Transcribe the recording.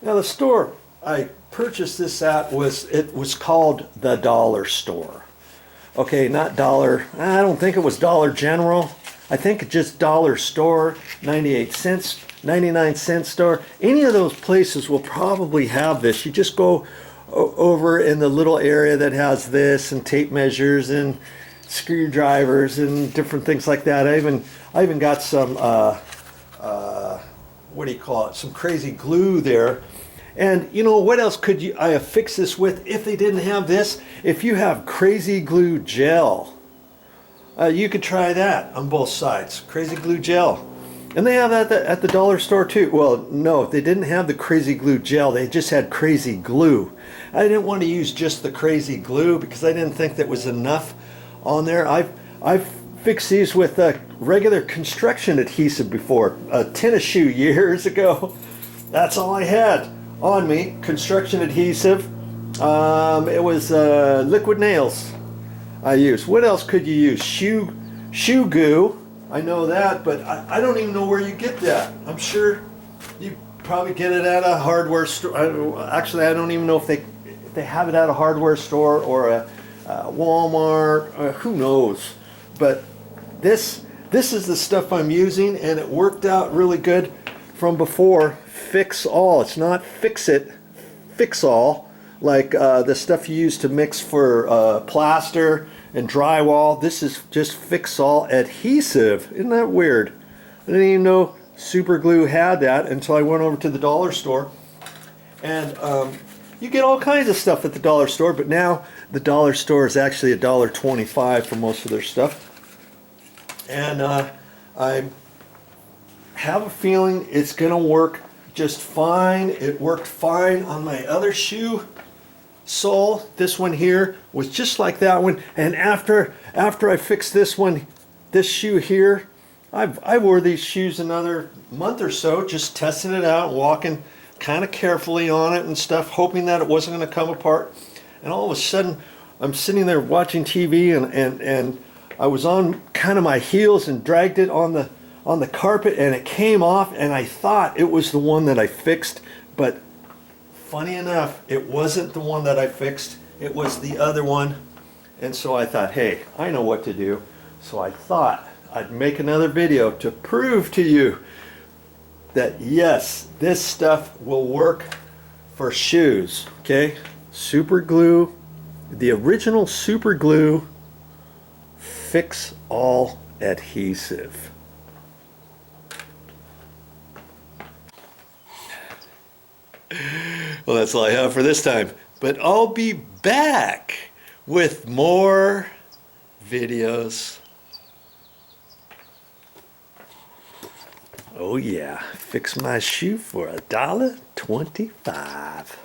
Now the store I purchased this at was called the Dollar Store. Okay, not Dollar, I don't think it was Dollar General. I think just Dollar Store, 98 cents, 99-cent store. Any of those places will probably have this. You just go over in the little area that has this and tape measures and screwdrivers and different things like that. I even got some what do you call it? Some crazy glue there. And you know what else could I have fixed this with if they didn't have this? If you have crazy glue gel, you could try that on both sides. Crazy glue gel. And they have that at the dollar store too. Well, no, they didn't have the crazy glue gel. They just had crazy glue. I didn't want to use just the crazy glue because I didn't think that was enough on there. I've fixed these with regular construction adhesive before. A tennis shoe years ago. That's all I had on me. Construction adhesive. It was liquid nails I used. What else could you use? Shoe goo. I know that, but I don't even know where you get that. I'm sure you probably get it at a hardware store. Actually, I don't even know if they have it at a hardware store or a Walmart. Who knows? But this is the stuff I'm using, and it worked out really good from before. Fix all. It's not fix it. Fix all. Like the stuff you use to mix for plaster and drywall. This is just fix all adhesive. Isn't that weird? I didn't even know super glue had that until I went over to the dollar store. And you get all kinds of stuff at the dollar store, but now the dollar store is actually $1.25 for most of their stuff. And I have a feeling it's gonna work just fine. It worked fine on my other shoe sole. This one here was just like that one, and after I fixed this one, this shoe here, I wore these shoes another month or so, just testing it out, walking kind of carefully on it and stuff, hoping that it wasn't going to come apart. And all of a sudden I'm sitting there watching TV, and I was on kind of my heels and dragged it on the carpet, and it came off, and I thought it was the one that I fixed, but funny enough, it wasn't the one that I fixed. It was the other one. And so I thought, hey, I know what to do. So I thought I'd make another video to prove to you that yes, this stuff will work for shoes. Okay? Super glue, the original super glue, fix all adhesive. Well, that's all I have for this time. But I'll be back with more videos. Oh yeah, fix my shoe for $1.25.